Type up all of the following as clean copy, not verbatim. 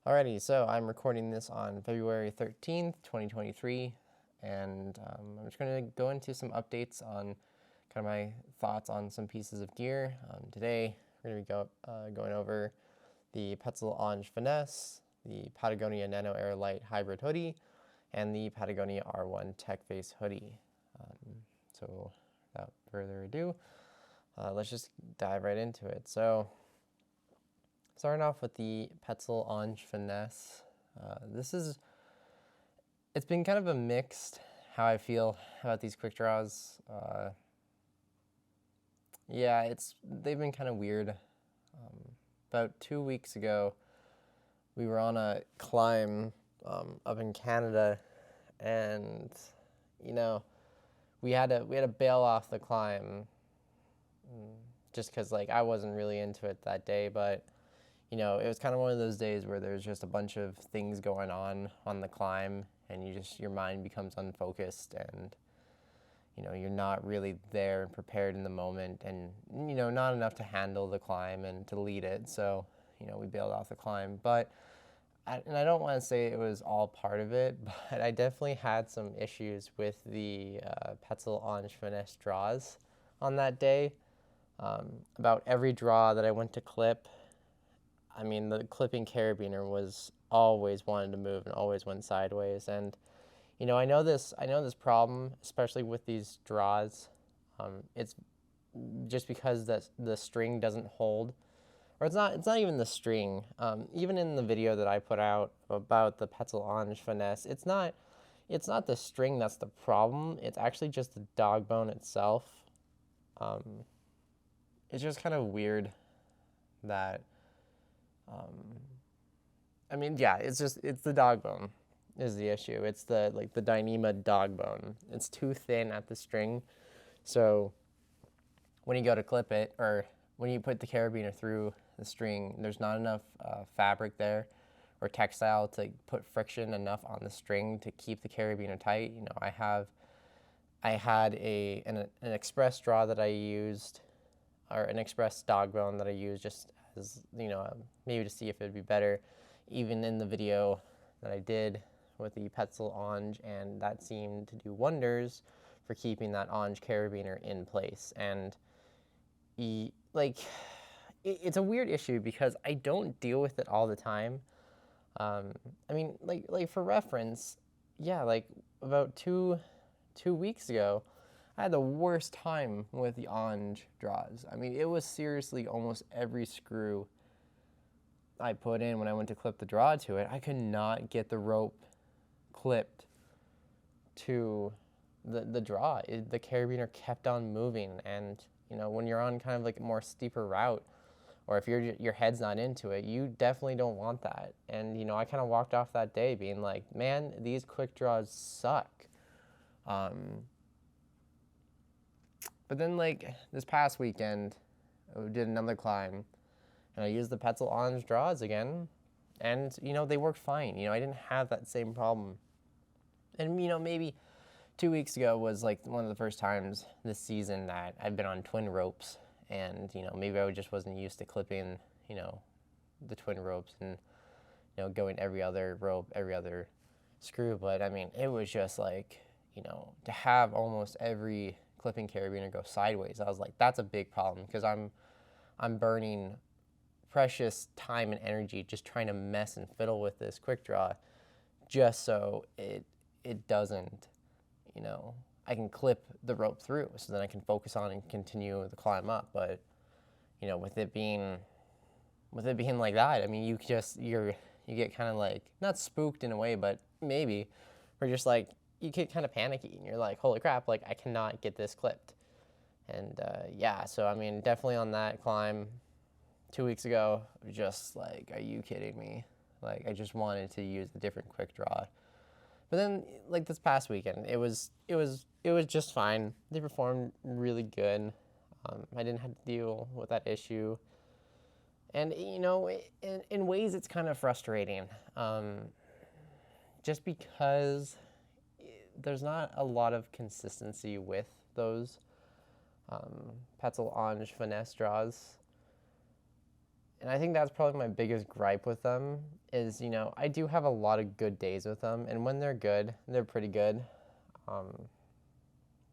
Alrighty, so I'm recording this on February 13th, 2023, and I'm just going to go into some updates on kind of my thoughts on some pieces of gear. Today, we're going to be going over the Petzl Ange Finesse, the Patagonia Nano-Air Light Hybrid Hoodie, and the Patagonia R1 TechFace Hoodie. So without further ado, let's just dive right into it. So, starting off with the Petzl Ange Finesse, it's been kind of a mixed how I feel about these quick draws. They've been kind of weird. About 2 weeks ago, we were on a climb up in Canada, and we had to bail off the climb just because I wasn't really into it that day, but it was kind of one of those days where there's just a bunch of things going on the climb, and your mind becomes unfocused, and you're not really there and prepared in the moment, and not enough to handle the climb and to lead it. So we bailed off the climb, but I don't want to say it was all part of it, but I definitely had some issues with the Petzl Ange Finesse draws on that day. About every draw that I went to clip, the clipping carabiner was always wanted to move and always went sideways. And, I know this problem, especially with these draws. It's just because the string doesn't hold, or it's not even the string. Even in the video that I put out about the Petzl Ange Finesse, it's not the string that's the problem. It's actually just the dog bone itself. It's just kind of weird that it's the dog bone is the issue. It's the Dyneema dog bone. It's too thin at the string, so when you go to clip it, or when you put the carabiner through the string, there's not enough fabric there or textile to put friction enough on the string to keep the carabiner tight. I had an express draw that I used, or an express dog bone that I used just as, maybe to see if it'd be better, even in the video that I did with the Petzl Ange, and that seemed to do wonders for keeping that Ange carabiner in place. And it's a weird issue because I don't deal with it all the time. For reference, about two weeks ago, I had the worst time with the Ange draws. It was seriously almost every screw I put in when I went to clip the draw to it, I could not get the rope clipped to the draw. The carabiner kept on moving, and when you're on kind of a more steeper route, or if your head's not into it, you definitely don't want that. And I kind of walked off that day being like, man, these quick draws suck. But then this past weekend, I did another climb, and I used the Petzl Ange draws again, and they worked fine. I didn't have that same problem. And maybe 2 weeks ago was one of the first times this season that I've been on twin ropes, and maybe I just wasn't used to clipping the twin ropes and going every other rope, every other screw. But it was just to have almost every clipping carabiner go sideways, I was like, that's a big problem, because I'm burning precious time and energy just trying to mess and fiddle with this quick draw, just so it doesn't, I can clip the rope through, so then I can focus on and continue the climb up. But with it being like that, you get kind of not spooked in a way, but maybe, or just you get kind of panicky, and you're like, holy crap, I cannot get this clipped. And so definitely on that climb 2 weeks ago, just are you kidding me? I just wanted to use a different quick draw. But then this past weekend, it was just fine. They performed really good. I didn't have to deal with that issue. And in ways it's kind of frustrating, just because there's not a lot of consistency with those Petzl Ange Finesse draws. And I think that's probably my biggest gripe with them is, you know, I do have a lot of good days with them, and when they're good, they're pretty good. Um,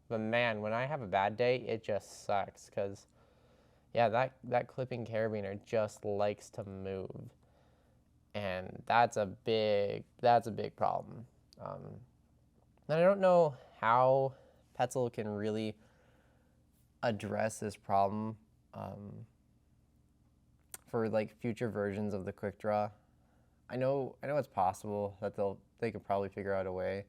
but man, when I have a bad day, it just sucks because, yeah, that clipping carabiner just likes to move, and that's a big problem. And I don't know how Petzl can really address this problem for like future versions of the quick draw. I know it's possible that they could probably figure out a way,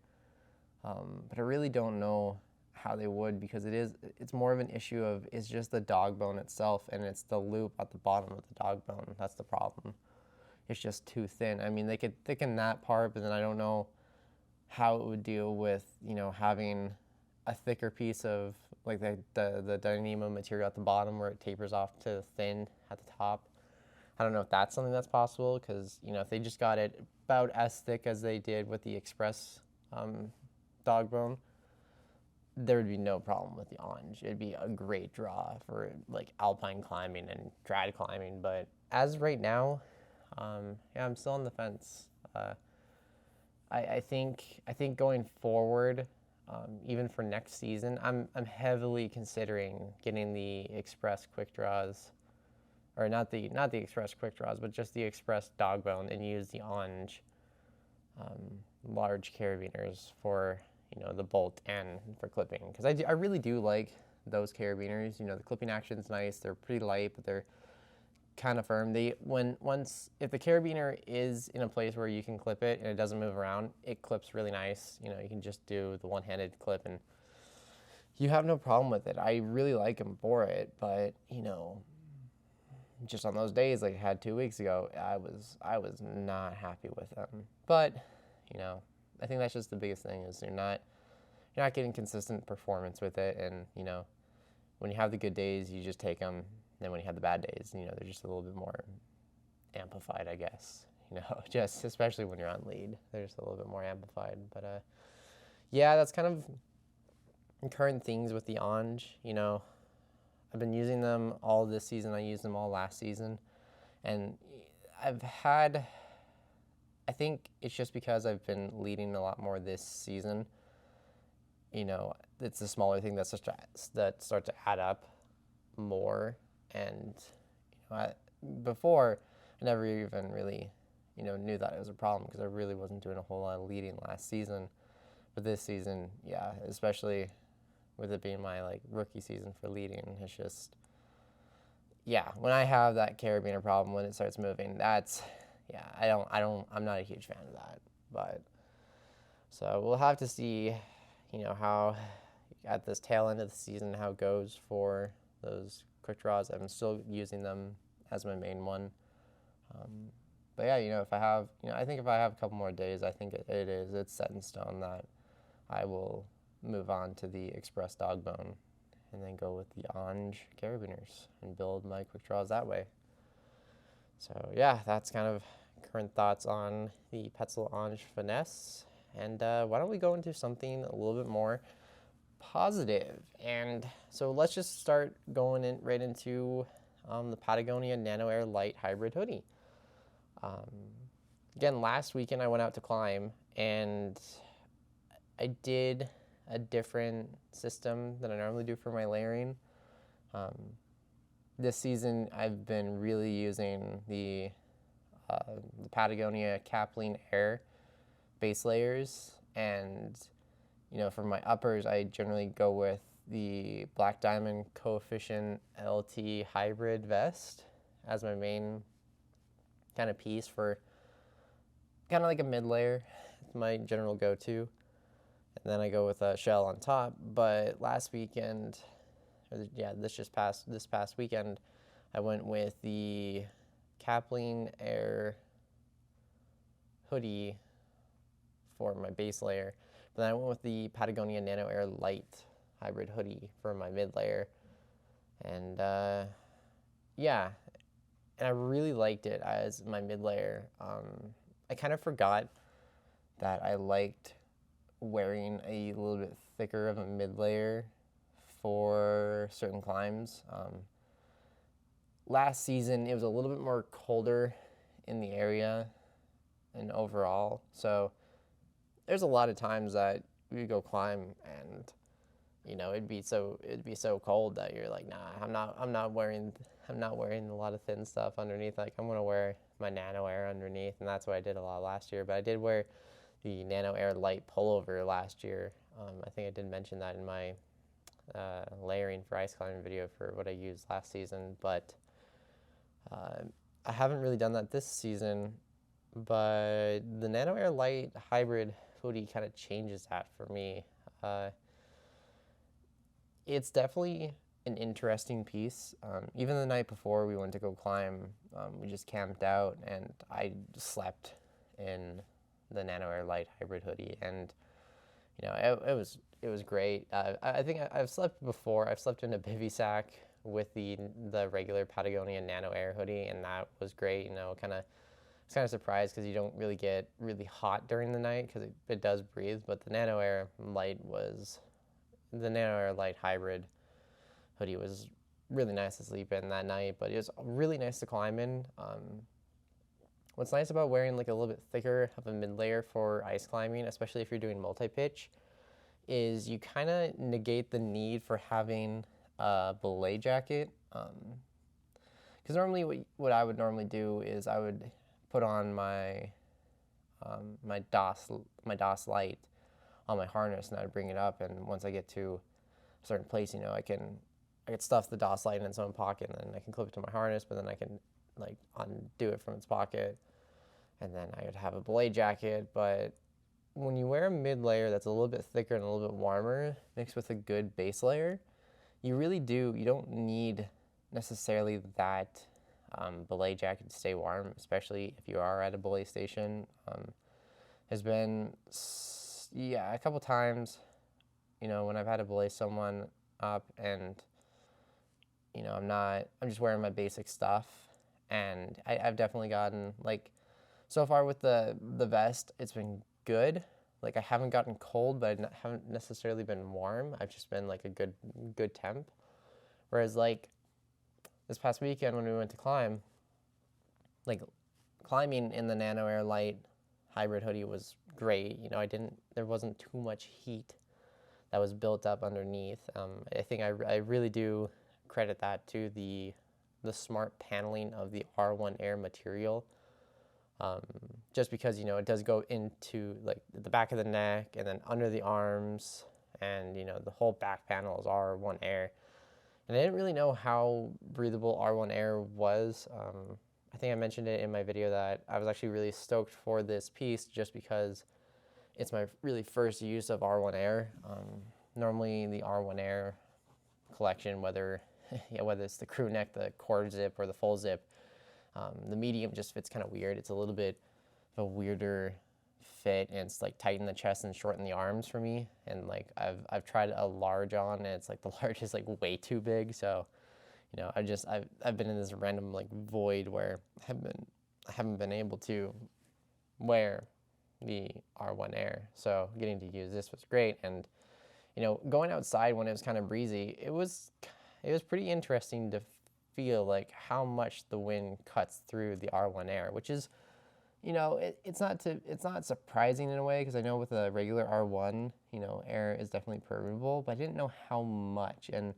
but I really don't know how they would, because it's more of an issue of it's just the dog bone itself, and it's the loop at the bottom of the dog bone that's the problem. It's just too thin. I mean, they could thicken that part, but then I don't know how it would deal with, you know, having a thicker piece of like the dynamo material at the bottom where it tapers off to thin at the top. I don't know if that's something that's possible, because, you know, if they just got it about as thick as they did with the Express dog bone, there would be no problem with the Ange. It'd be a great draw for like alpine climbing and trad climbing. But as right now, yeah, I'm still on the fence. I think going forward, even for next season, I'm heavily considering getting the Express quick draws, or not the Express quick draws, but just the Express dog bone, and use the Ange large carabiners for, you know, the bolt and for clipping, because I really do like those carabiners. You know, the clipping action's nice. They're pretty light, but they're kind of firm. If the carabiner is in a place where you can clip it and it doesn't move around, it clips really nice. You know, you can just do the one-handed clip and you have no problem with it. I really like them for it, but, you know, just on those days like I had 2 weeks ago, I was not happy with them. But, you know, I think that's just the biggest thing, is you're not getting consistent performance with it. And, you know, when you have the good days, you just take them. Then when you have the bad days, you know, they're just a little bit more amplified, I guess. You know, just especially when you're on lead, they're just a little bit more amplified. But yeah, that's kind of current things with the Ange. You know, I've been using them all this season. I used them all last season, and I think it's just because I've been leading a lot more this season. You know, it's a smaller thing that starts to add up more. And, you know, before, I never even really, you know, knew that it was a problem, because I really wasn't doing a whole lot of leading last season. But this season, yeah, especially with it being my like rookie season for leading, it's just, yeah, when I have that carabiner problem, when it starts moving, that's, yeah, I'm not a huge fan of that. But so we'll have to see, you know, how at this tail end of the season, how it goes for those quick draws. I'm still using them as my main one. But yeah, you know, I think if I have a couple more days, I think it's set in stone that I will move on to the Express dog bone and then go with the Ange carabiners and build my quick draws that way. So yeah, that's kind of current thoughts on the Petzl Ange Finesse. And why don't we go into something a little bit more positive? And so let's just start going right into the Patagonia Nano-Air Light Hybrid Hoodie. Again, last weekend I went out to climb, and I did a different system than I normally do for my layering. This season I've been really using the Patagonia Kapling Air base layers, and, you know, for my uppers, I generally go with the Black Diamond Coefficient LT Hybrid Vest as my main kind of piece for kind of like a mid layer. It's my general go-to. And then I go with a shell on top. But last weekend, this past weekend, I went with the Kapling Air hoodie for my base layer. But then I went with the Patagonia Nano-Air Light Hybrid Hoodie for my mid layer. And yeah, and I really liked it as my mid layer. I kind of forgot that I liked wearing a little bit thicker of a mid layer for certain climbs. last season it was a little bit more colder in the area and overall. So there's a lot of times that we would go climb and it'd be so cold that you're like, nah, I'm not wearing a lot of thin stuff underneath. Like, I'm gonna wear my Nano-Air underneath, and that's what I did a lot last year. But I did wear the Nano-Air light pullover last year. I think I did mention that in my layering for ice climbing video for what I used last season. But I haven't really done that this season. But the Nano-Air light hybrid hoodie kind of changes that for me. It's definitely an interesting piece. Even the night before we went to go climb, we just camped out and I slept in the Nano-Air light hybrid hoodie, and it was great. I think I've slept before. I've slept in a bivy sack with the regular Patagonia Nano-Air hoodie, and that was great. I was kind of surprised because you don't really get really hot during the night because it does breathe, but the Nano-Air light hybrid hoodie was really nice to sleep in that night, but it was really nice to climb in. What's nice about wearing like a little bit thicker of a mid layer for ice climbing, especially if you're doing multi-pitch, is you kind of negate the need for having a belay jacket. Because normally what I would normally do is I would put on my my DOS light on my harness, and I'd bring it up, and once I get to a certain place, I can stuff the DOS light in its own pocket, and then I can clip it to my harness, but then I can like undo it from its pocket, and then I would have a belay jacket. But when you wear a mid layer that's a little bit thicker and a little bit warmer mixed with a good base layer, you don't need necessarily that belay jacket to stay warm, especially if you are at a belay station. Has been a couple times, when I've had to belay someone up and, I'm just wearing my basic stuff, and I've definitely gotten, like, so far with the vest, it's been good. Like, I haven't gotten cold, but I haven't necessarily been warm. I've just been, like, a good temp. Whereas, like, this past weekend when we went to climb, like, climbing in the Nano-Air light hybrid hoodie was great. There wasn't too much heat that was built up underneath. I think I really do credit that to the smart paneling of the R1 Air material. Just because, it does go into like the back of the neck and then under the arms, and, the whole back panel is R1 Air. And I didn't really know how breathable R1 Air was. I think I mentioned it in my video that I was actually really stoked for this piece just because it's my really first use of R1 Air. Normally the R1 Air collection, whether it's the crew neck, the cord zip, or the full zip, the medium just fits kind of weird. It's a little bit of a weirder fit, and it's like tighten the chest and shorten the arms for me. And like I've tried a large on, and it's like the large is like way too big. So I've been in this random like void where I haven't been able to wear the R1 Air. So getting to use this was great. And going outside when it was kind of breezy, it was pretty interesting to feel like how much the wind cuts through the R1 Air, which is, it's not surprising in a way, because I know with a regular R1, air is definitely permeable, but I didn't know how much. And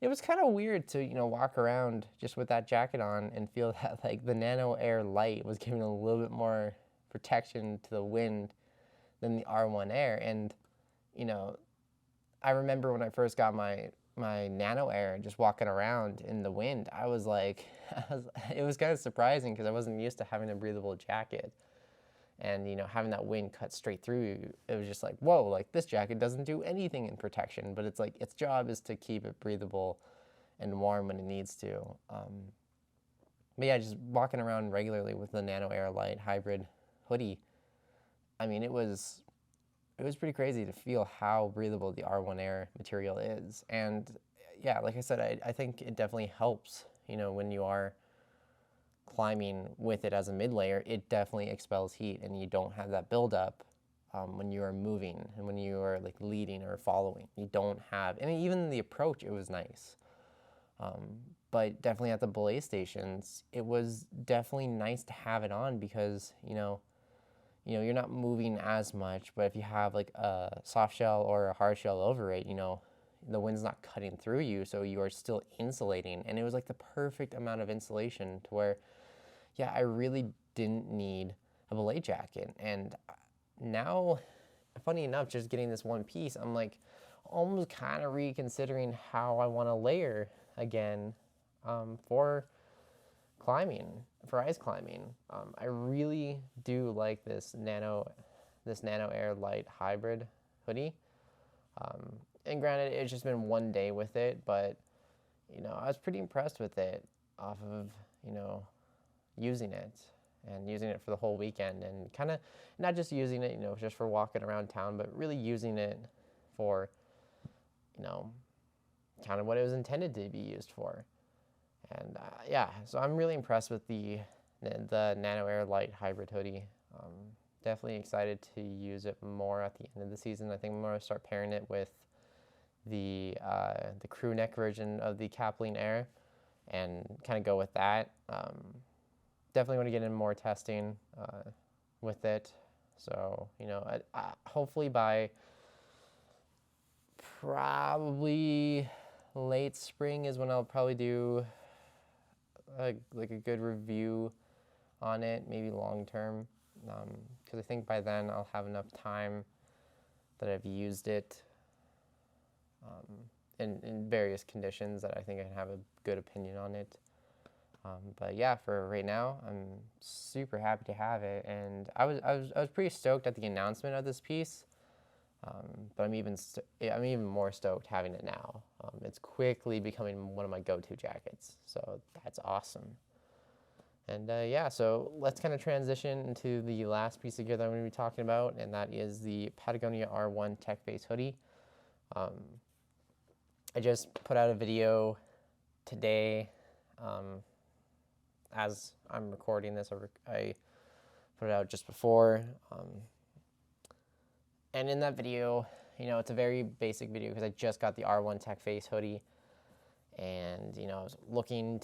it was kind of weird to, walk around just with that jacket on and feel that like the Nano-Air light was giving a little bit more protection to the wind than the R1 Air. And, I remember when I first got my Nano-Air, just walking around in the wind, I was like, it was kind of surprising because I wasn't used to having a breathable jacket. And, having that wind cut straight through you, it was just like, whoa, like this jacket doesn't do anything in protection, but it's like its job is to keep it breathable and warm when it needs to. But yeah, just walking around regularly with the Nano-Air light hybrid hoodie, I mean, it was pretty crazy to feel how breathable the R1 Air material is. And yeah, like I said, I think it definitely helps, when you are climbing with it as a mid layer, it definitely expels heat, and you don't have that buildup when you are moving and when you are like leading or following. You don't have, and even the approach, it was nice. but definitely at the belay stations, it was definitely nice to have it on because, you're not moving as much, but if you have like a soft shell or a hard shell over it, the wind's not cutting through you, so you are still insulating. And it was like the perfect amount of insulation to where, yeah, I really didn't need a belay jacket. And now, funny enough, just getting this one piece, I'm like almost kind of reconsidering how I want to layer again for climbing, for ice climbing. I really do like this Nano-Air light hybrid hoodie. And granted, it's just been one day with it, but I was pretty impressed with it off of using it and using it for the whole weekend, and kind of not just using it just for walking around town, but really using it for kind of what it was intended to be used for. And yeah, so I'm really impressed with the Nano-Air light hybrid hoodie. Definitely excited to use it more at the end of the season. I think I'm going to start pairing it with the crew neck version of the Petzl Air and kind of go with that. Definitely want to get in more testing with it. So, hopefully by probably late spring is when I'll probably do like a good review on it, maybe long term, because I think by then I'll have enough time that I've used it in various conditions that I think I can have a good opinion on it. But yeah, for right now, I'm super happy to have it, and I was pretty stoked at the announcement of this piece. But I'm even more stoked having it now. It's quickly becoming one of my go-to jackets, so that's awesome. And yeah, so let's kind of transition into the last piece of gear that I'm going to be talking about, and that is the Patagonia R1 TechFace Hoodie. I just put out a video today. As I'm recording this, I put it out just before. And in that video, it's a very basic video because I just got the R1 TechFace hoodie, and I was looking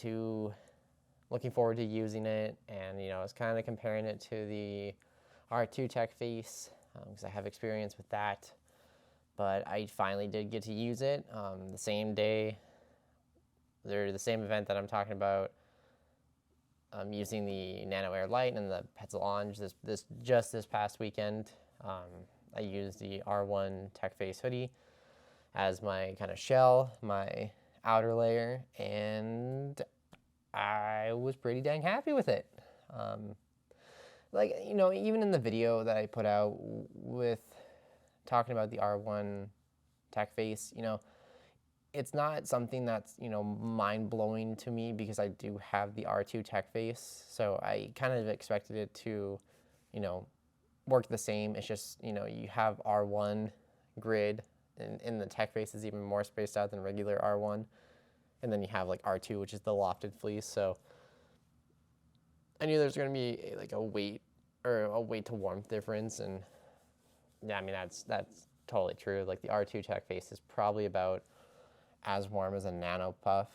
forward to using it, and I was kind of comparing it to the R2 TechFace because I have experience with that. But I finally did get to use it the same day. They're the same event that I'm talking about. I'm using the Nano-Air Light and the Petzl Ange this past weekend. I used the R1 TechFace hoodie as my kind of shell, my outer layer, and I was pretty dang happy with it. Even in the video that I put out with talking about the R1 TechFace, it's not something that's, mind-blowing to me because I do have the R2 TechFace, so I kind of expected it to, work the same. It's just, you have R1 grid, and the TechFace is even more spaced out than regular R1, and then you have like R2, which is the lofted fleece. So I knew there's going to be like a weight to warmth difference, and yeah, I mean that's totally true. Like the R2 TechFace is probably about as warm as a Nano Puff,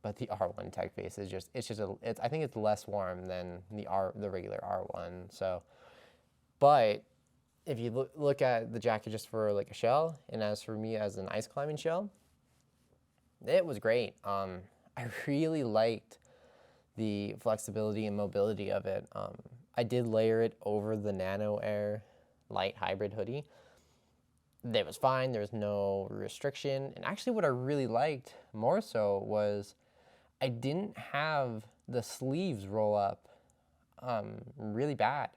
but the R1 TechFace is I think it's less warm than the regular R1. So, but if you look at the jacket just for like a shell, and as for me as an ice climbing shell, it was great. I really liked the flexibility and mobility of it. I did layer it over the Nano-Air light hybrid hoodie. That was fine. There was no restriction. And actually what I really liked more so was I didn't have the sleeves roll up really bad.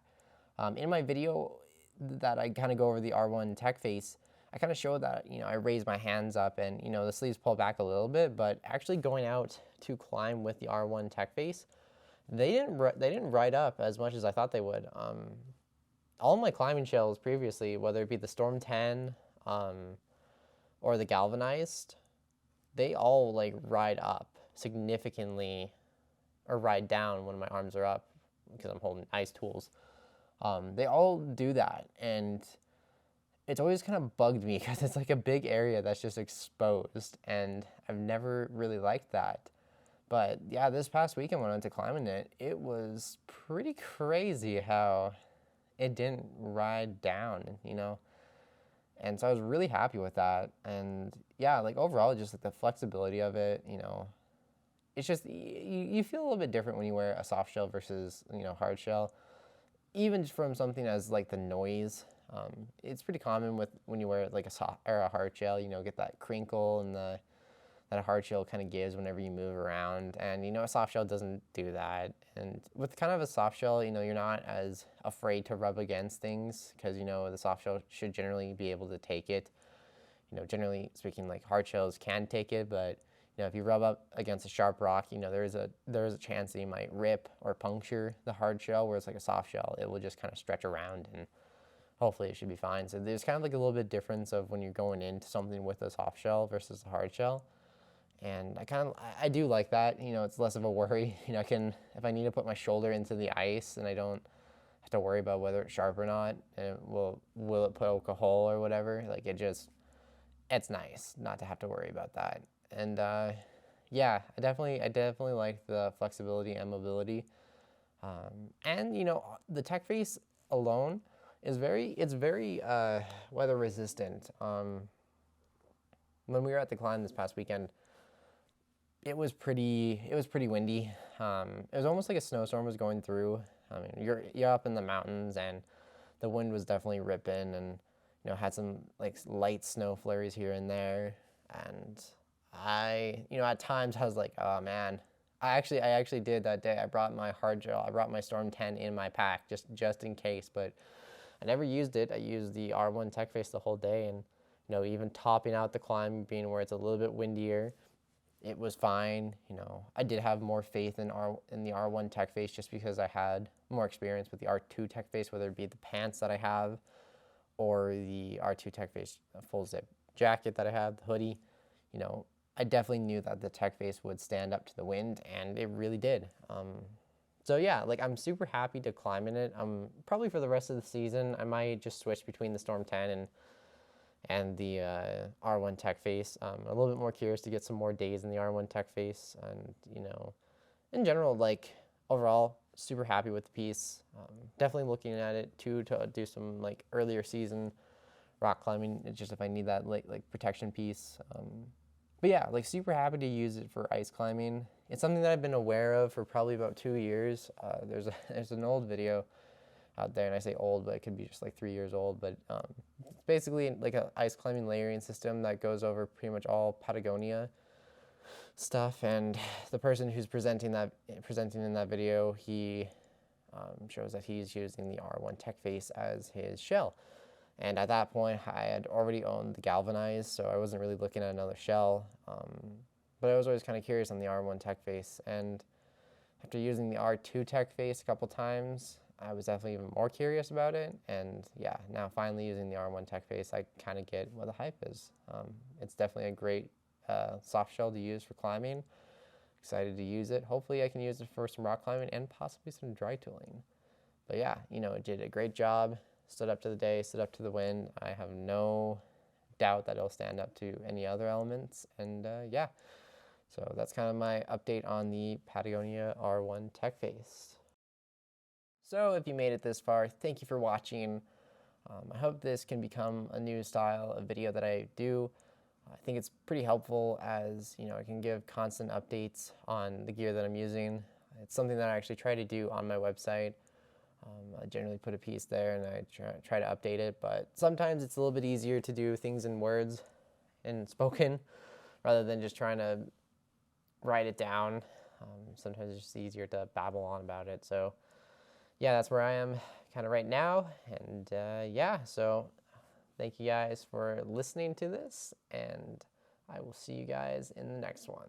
In my video that I kind of go over the R1 TechFace, I kind of showed that, I raised my hands up and, the sleeves pull back a little bit, but actually going out to climb with the R1 TechFace, they didn't ride up as much as I thought they would. All my climbing shells previously, whether it be the Storm 10 or the galvanized, they all like ride up significantly or ride down when my arms are up because I'm holding ice tools. They all do that, and it's always kind of bugged me because it's like a big area that's just exposed, and I've never really liked that. But yeah, this past weekend when I went to climbing it, it was pretty crazy how it didn't ride down, you know? And so I was really happy with that. And yeah, like overall, just like the flexibility of it, you know, it's just, you feel a little bit different when you wear a soft shell versus, you know, hard shell. Even from something as like the noise, it's pretty common with when you wear like a soft or a hard shell, you know, get that crinkle and the that a hard shell kind of gives whenever you move around. And, you know, a soft shell doesn't do that. And with kind of a soft shell, you know, you're not as afraid to rub against things because, you know, the soft shell should generally be able to take it. You know, generally speaking, like hard shells can take it, but, you know, if you rub up against a sharp rock, you know, there's a chance that you might rip or puncture the hard shell, whereas like a soft shell, it will just kind of stretch around and hopefully it should be fine. So there's kind of like a little bit difference of when you're going into something with a soft shell versus a hard shell. And I do like that, you know, it's less of a worry. You know, if I need to put my shoulder into the ice and I don't have to worry about whether it's sharp or not, and will it poke a hole or whatever, like it's nice not to have to worry about that. And yeah, I definitely like the flexibility and mobility. And you know, the TechFace alone is very weather resistant. When we were at the climb this past weekend, it was pretty windy. It was almost like a snowstorm was going through. I mean, you're up in the mountains, and the wind was definitely ripping, and you know, had some like light snow flurries here and there. And you know, at times I was like, oh man. I actually did that day. I brought my hard gel. I brought my Storm 10 in my pack just in case, but I never used it. I used the R1 TechFace the whole day, and you know, even topping out the climb, being where it's a little bit windier, it was fine. You know, I did have more faith in the R1 TechFace just because I had more experience with the R2 TechFace, whether it be the pants that I have or the R2 TechFace full zip jacket that I have, the hoodie. You know, I definitely knew that the TechFace would stand up to the wind, and it really did. So yeah, like I'm super happy to climb in it. Probably for the rest of the season, I might just switch between the Storm 10 and the R1 TechFace. I'm a little bit more curious to get some more days in the R1 TechFace, and you know, in general, like overall, super happy with the piece. Definitely looking at it too to do some like earlier season rock climbing. It's just if I need that like protection piece. But yeah, like super happy to use it for ice climbing. It's something that I've been aware of for probably about 2 years. There's an old video out there, and I say old, but it could be just like 3 years old. But it's basically like an ice climbing layering system that goes over pretty much all Patagonia stuff. And the person who's presenting in that video, he shows that he's using the R1 TechFace as his shell. And at that point, I had already owned the galvanized, so I wasn't really looking at another shell. But I was always kind of curious on the R1 TechFace. And after using the R2 TechFace a couple times, I was definitely even more curious about it. And yeah, now finally using the R1 TechFace, I kind of get what the hype is. It's definitely a great soft shell to use for climbing. Excited to use it. Hopefully I can use it for some rock climbing and possibly some dry tooling. But yeah, you know, it did a great job. Stood up to the day, stood up to the wind. I have no doubt that it'll stand up to any other elements. And yeah, so that's kind of my update on the Patagonia R1 TechFace. So if you made it this far, thank you for watching. I hope this can become a new style of video that I do. I think it's pretty helpful as, you know, I can give constant updates on the gear that I'm using. It's something that I actually try to do on my website. I generally put a piece there and I try to update it, but sometimes it's a little bit easier to do things in words and spoken rather than just trying to write it down. Sometimes it's just easier to babble on about it. So yeah, that's where I am kind of right now. And yeah, so thank you guys for listening to this, and I will see you guys in the next one.